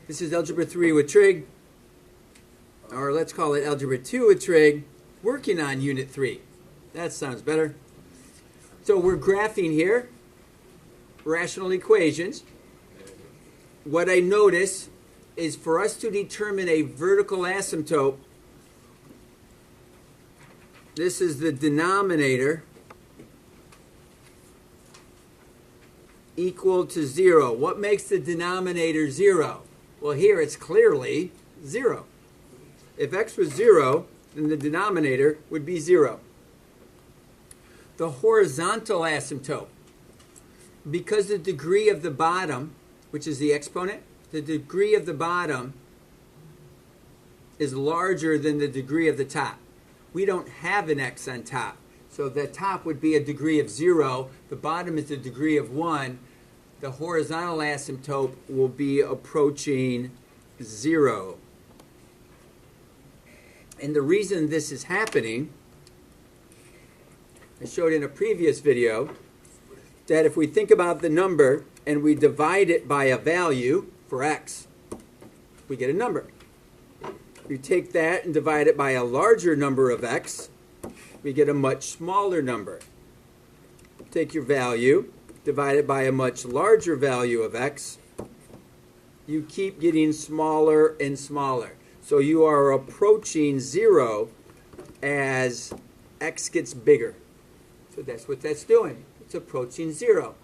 This is Algebra 3 with trig, or let's call it Algebra 2 with trig, working on Unit 3. That sounds better. So we're graphing here, rational equations. What I notice is for us to determine a vertical asymptote, this is the denominator equal to 0. What makes the denominator 0? Well, here it's clearly 0. If x was 0, then the denominator would be 0. The horizontal asymptote, because the degree of the bottom, which is the exponent, the degree of the bottom is larger than the degree of the top. We don't have an x on top. So the top would be a degree of 0. The bottom is a degree of 1. The horizontal asymptote will be approaching 0. And the reason this is happening, I showed in a previous video, that if we think about the number and we divide it by a value for x, we get a number. You take that and divide it by a larger number of x, we get a much smaller number. Take your value, divide it by a much larger value of x, you keep getting smaller and smaller. So you are approaching 0 as x gets bigger. So that's what that's doing. It's approaching 0.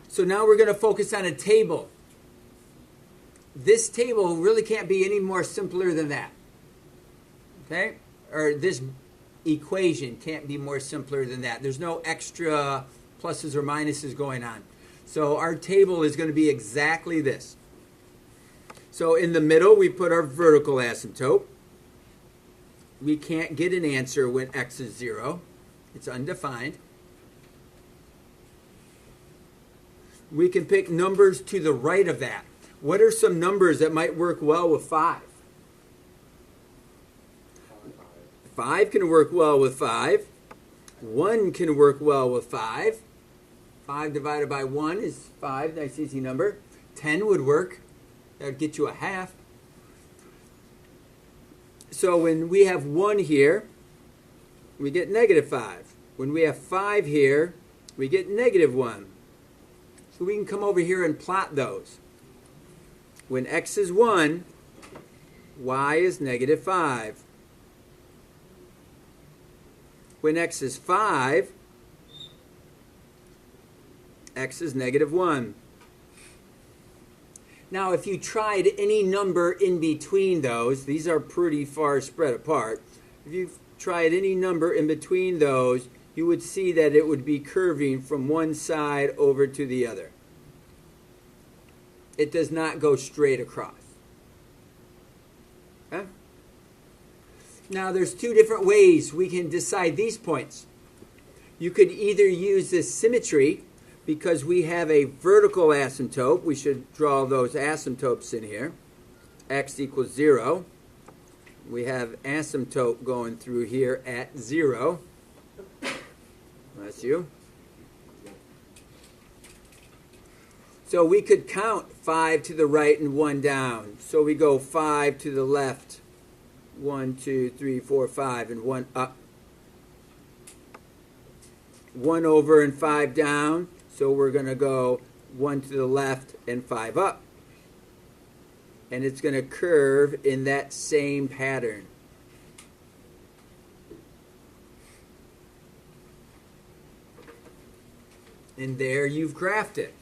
So now we're going to focus on a table. This table really can't be any more simpler than that. Okay? Or this equation can't be more simpler than that. There's no extra pluses or minuses going on. So our table is going to be exactly this. So in the middle, we put our vertical asymptote. We can't get an answer when x is 0. It's undefined. We can pick numbers to the right of that. What are some numbers that might work well with 5? 5 can work well with 5. 1 can work well with 5. 5 divided by 1 is 5. Nice easy number. 10 would work. That would get you a half. So when we have 1 here, we get negative 5. When we have 5 here, we get negative 1. So we can come over here and plot those. When x is 1, y is negative 5. When x is 5, x is negative 1. Now, if you tried any number in between those, these are pretty far spread apart. If you tried any number in between those, you would see that it would be curving from one side over to the other. It does not go straight across. Okay? Now, there's two different ways we can decide these points. You could either use this symmetry, because we have a vertical asymptote. We should draw those asymptotes in here. X equals 0. We have asymptote going through here at 0. That's you. So we could count 5 to the right and 1 down. So we go 5 to the left. 1, 2, 3, 4, 5, and 1 up. 1 over and 5 down. So we're going to go 1 to the left and 5 up. And it's going to curve in that same pattern. And there you've graphed it.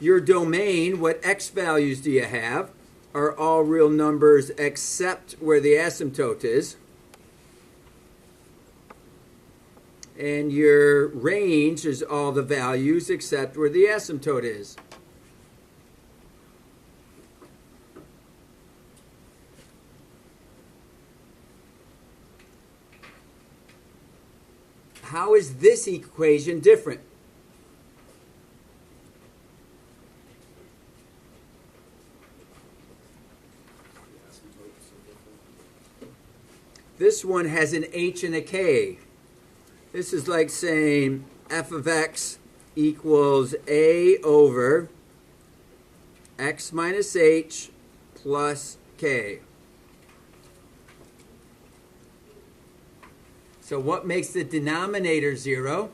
Your domain, what x values do you have, are all real numbers except where the asymptote is. And your range is all the values except where the asymptote is. How is this equation different? This one has an h and a k. This is like saying f of x equals A over x minus h plus k. So what makes the denominator 0?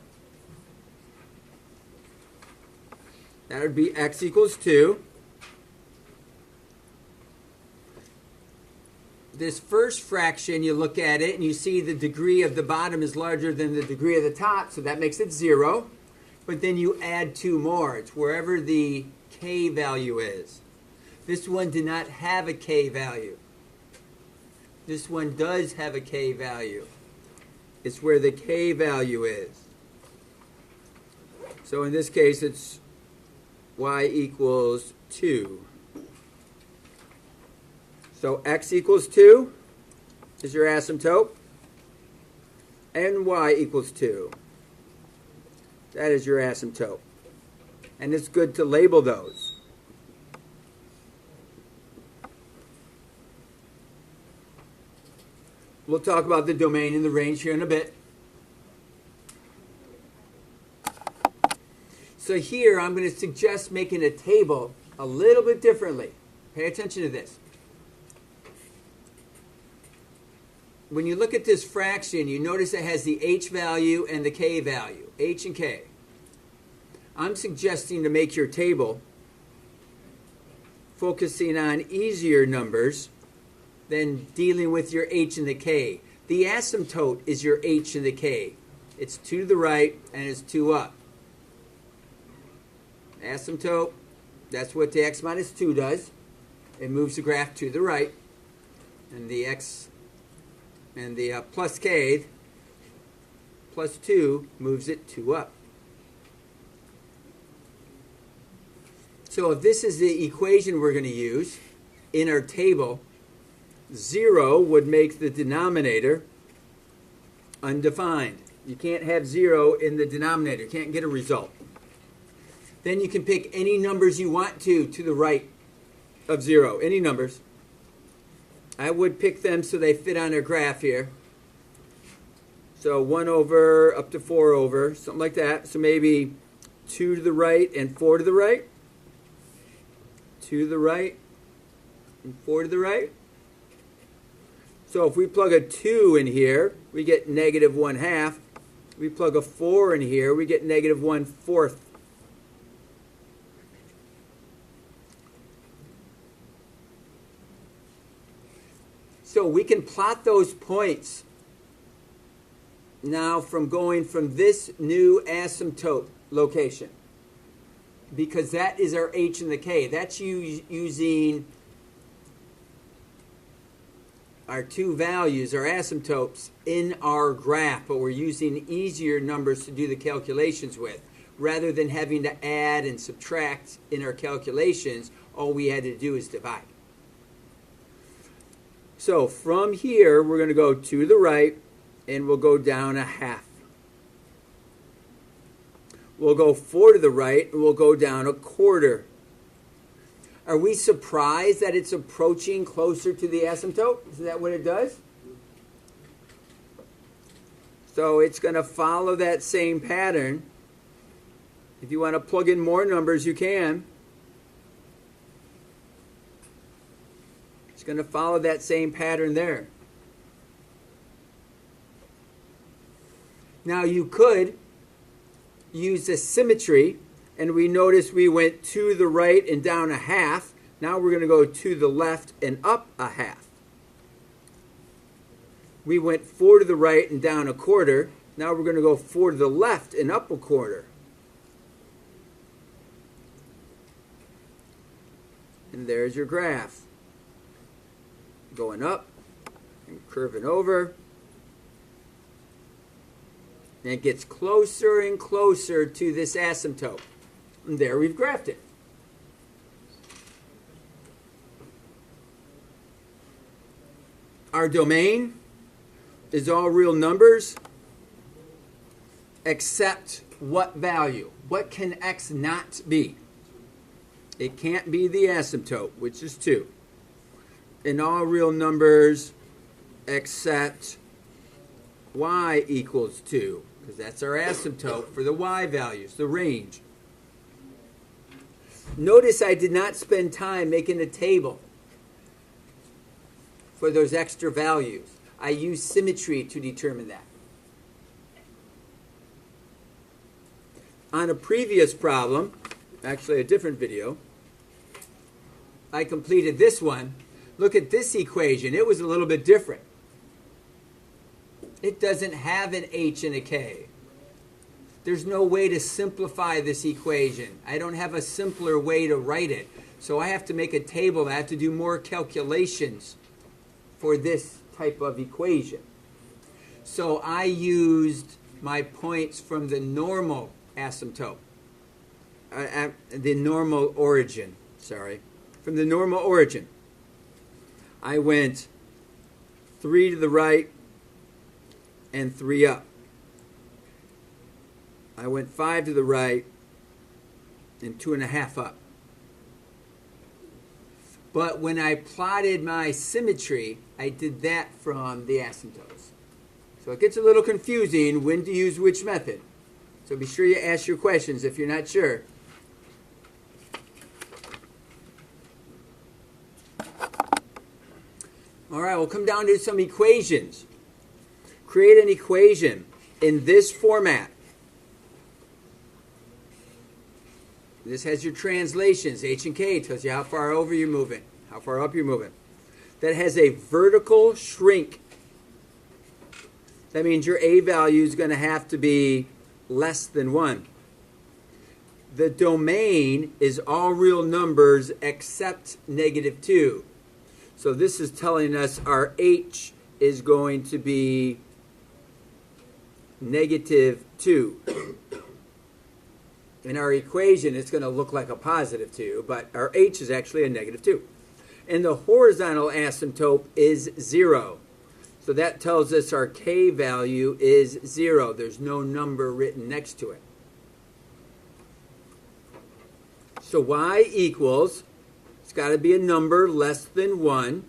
That would be x equals 2. This first fraction, you look at it and you see the degree of the bottom is larger than the degree of the top, so that makes it 0. But then you add 2 more. It's wherever the k value is. This one did not have a k value. This one does have a k value. It's where the k value is. So in this case, it's y equals 2. So x equals 2 is your asymptote, and y equals 2. That is your asymptote. And it's good to label those. We'll talk about the domain and the range here in a bit. So here I'm going to suggest making a table a little bit differently. Pay attention to this. When you look at this fraction, you notice it has the h value and the k value, h and k. I'm suggesting to make your table focusing on easier numbers than dealing with your h and the k. The asymptote is your h and the k. It's 2 to the right and it's 2 up. Asymptote, that's what the x minus 2 does. It moves the graph to the right. And the x and the plus k, plus 2, moves it 2 up. So if this is the equation we're going to use in our table, 0 would make the denominator undefined. You can't have 0 in the denominator. You can't get a result. Then you can pick any numbers you want to the right of 0. Any numbers. I would pick them so they fit on our graph here. So 1 over up to 4 over, something like that. So maybe 2 to the right and 4 to the right. 2 to the right and 4 to the right. So if we plug a 2 in here, we get negative 1/2. We plug a 4 in here, we get negative 1/4. So we can plot those points now from going from this new asymptote location, because that is our h and the k. That's using our two values, our asymptotes, in our graph, but we're using easier numbers to do the calculations with. Rather than having to add and subtract in our calculations, all we had to do is divide. So from here, we're going to go to the right, and we'll go down 1/2. We'll go 4 to the right, and we'll go down 1/4. Are we surprised that it's approaching closer to the asymptote? Isn't that what it does? So it's going to follow that same pattern. If you want to plug in more numbers, you can. It's going to follow that same pattern there. Now you could use the symmetry, and we notice we went to the right and down 1/2. Now we're going to go to the left and up 1/2. We went 4 to the right and down 1/4. Now we're going to go 4 to the left and up 1/4. And there's your graph. Going up and curving over. And it gets closer and closer to this asymptote. And there we've graphed it. Our domain is all real numbers except what value? What can x not be? It can't be the asymptote, which is 2. In all real numbers except y equals 2. because that's our asymptote for the y values, the range. Notice I did not spend time making a table for those extra values. I used symmetry to determine that. On a previous problem, actually a different video, I completed this one. Look at this equation. It was a little bit different. It doesn't have an h and a k. There's no way to simplify this equation. I don't have a simpler way to write it. So I have to make a table. I have to do more calculations for this type of equation. So I used my points from the normal asymptote, the normal origin, from the normal origin. I went 3 to the right and 3 up. I went 5 to the right and 2.5 up. But when I plotted my symmetry, I did that from the asymptotes. So it gets a little confusing when to use which method. So be sure you ask your questions if you're not sure. All right, we'll come down to some equations. Create an equation in this format. This has your translations. H and K tells you how far over you're moving, how far up you're moving. That has a vertical shrink. That means your A value is going to have to be less than 1. The domain is all real numbers except -2. So this is telling us our H is going to be -2. In our equation, it's going to look like a +2, but our H is actually a -2. And the horizontal asymptote is 0. So that tells us our K value is 0. There's no number written next to it. So Y equals, it's got to be a number less than 1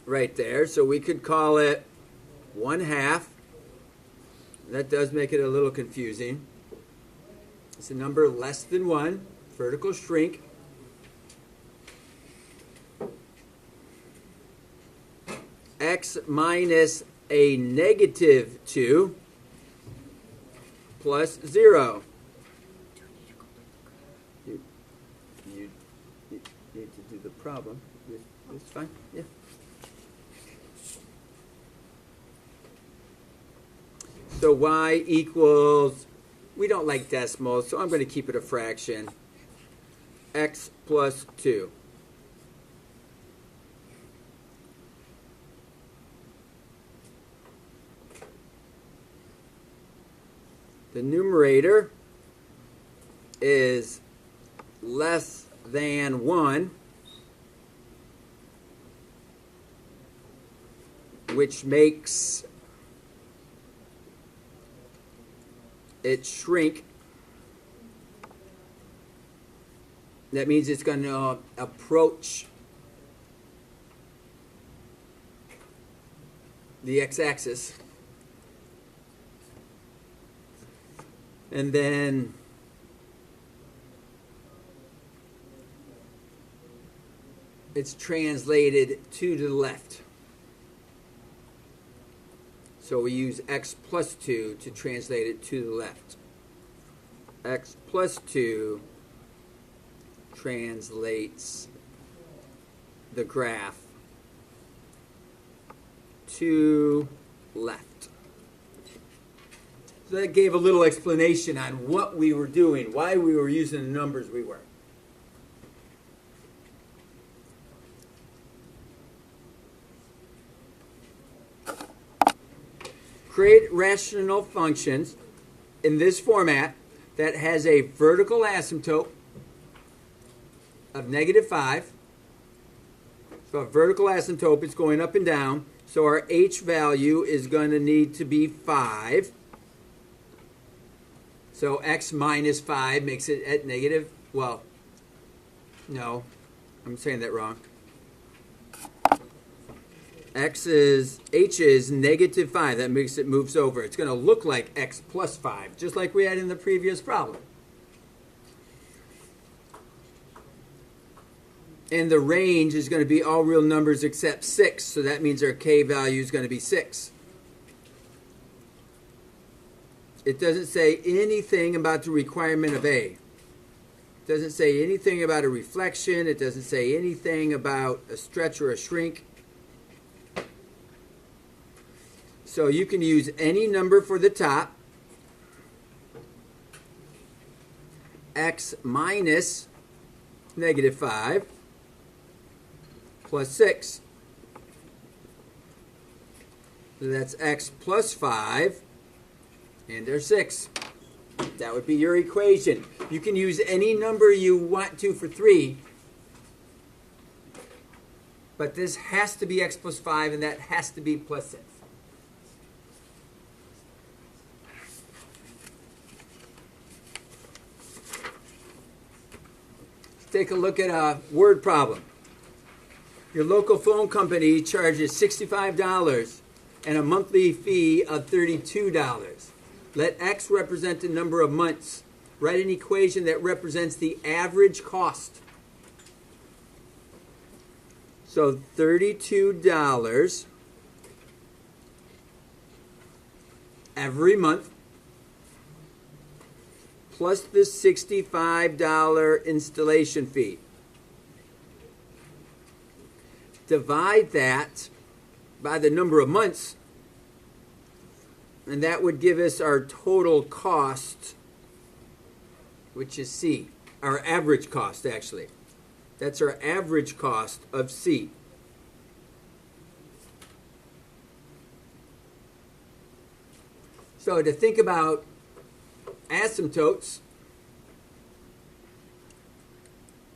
right there. So we could call it 1/2. That does make it a little confusing. It's a number less than 1, vertical shrink. X minus a -2 plus 0. You need to do the problem. It's fine. Yeah. So Y equals, we don't like decimals, so I'm going to keep it a fraction. X plus 2. The numerator is less than 1, which makes it shrink. That means it's going to approach the x-axis. And then it's translated 2 to the left. So we use x plus 2 to translate it to the left. X plus 2 translates the graph to left. So that gave a little explanation on what we were doing, why we were using the numbers we were. Create rational functions in this format that has a vertical asymptote of -5. So a vertical asymptote is going up and down. So our H value is going to need to be 5. So x minus 5 makes it at negative, well, no, I'm saying that wrong. h is negative 5. That makes it moves over. It's going to look like x plus 5, just like we had in the previous problem. And the range is going to be all real numbers except 6, so that means our k value is going to be 6. It doesn't say anything about the requirement of A. It doesn't say anything about a reflection. It doesn't say anything about a stretch or a shrink. So you can use any number for the top. X minus negative 5 plus 6. So that's x plus 5, and there's 6. That would be your equation. You can use any number you want to for 3, but this has to be x plus 5, and that has to be plus 6. Let's take a look at a word problem. Your local phone company charges $65 and a monthly fee of $32. Let x represent the number of months. Write an equation that represents the average cost. So $32 every month plus the $65 installation fee. Divide that by the number of months, and that would give us our total cost, which is C. Our average cost, actually. That's our average cost of C. So to think about asymptotes,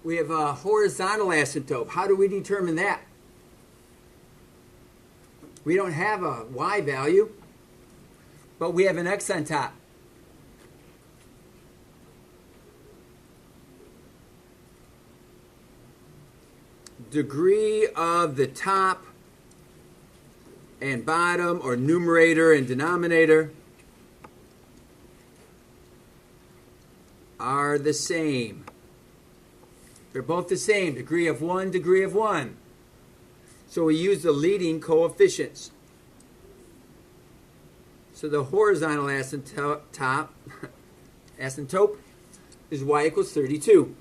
we have a horizontal asymptote. How do we determine that? We don't have a y value, but we have an x on top. Degree of the top and bottom, or numerator and denominator, are the same. They're both the same. Degree of 1, degree of 1. So we use the leading coefficients. So the horizontal asymptote is y equals 32.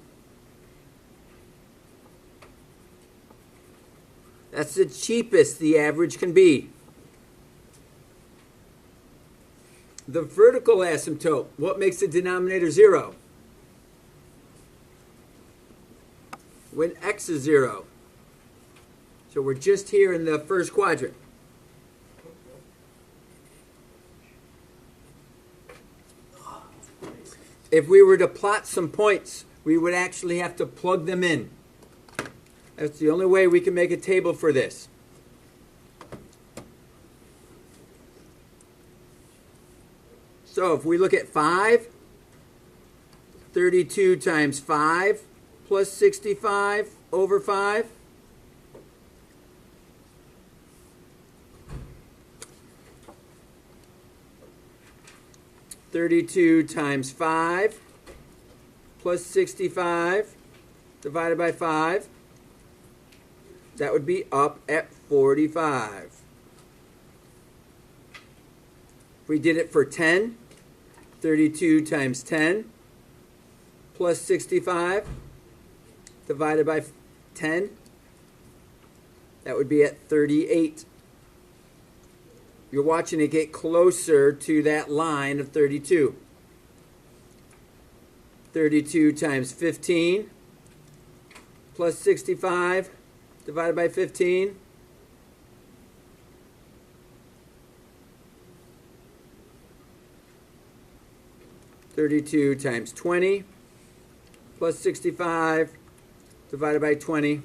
That's the cheapest the average can be. The vertical asymptote, what makes the denominator 0? When x is 0. So we're just here in the first quadrant. If we were to plot some points, we would actually have to plug them in. That's the only way we can make a table for this. So if we look at 5, 32 times 5 plus 65 over 5. $32 times 5 plus 65 divided by 5. That would be up at 45. If we did it for 10, 32 times 10 plus 65 divided by 10, that would be at 38. You're watching it get closer to that line of 32. 32 times 15 plus 65 divided by 15. $32 times 20 plus 65 divided by 20.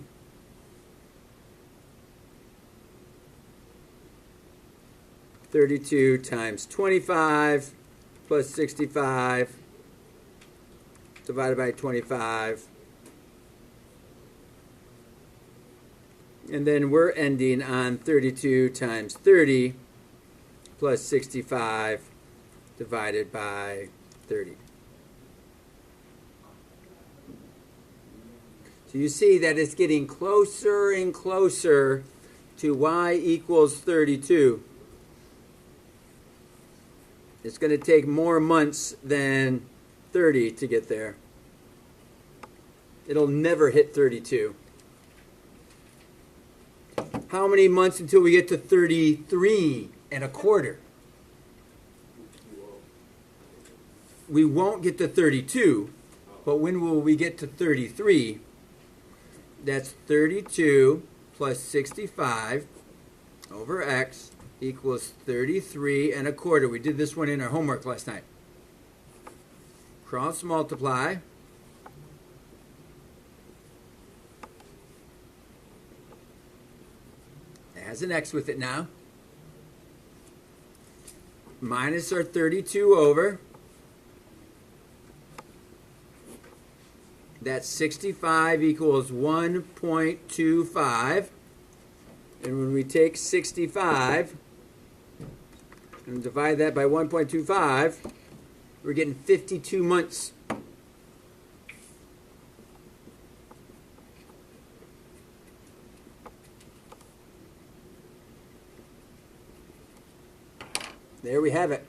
$32 times 25 plus 65 divided by 25. And then we're ending on 32 times 30 plus 65 divided by 30. So you see that it's getting closer and closer to y equals 32. It's going to take more months than 30 to get there. It'll never hit 32. How many months until we get to 33 and a quarter? We won't get to 32, but when will we get to 33? That's 32 plus 65 over x equals 33 and a quarter. We did this one in our homework last night. Cross multiply. It has an x with it now. Minus our 32 over. That's 65 equals 1.25. And when we take 65 and divide that by 1.25, we're getting 52 months. There we have it.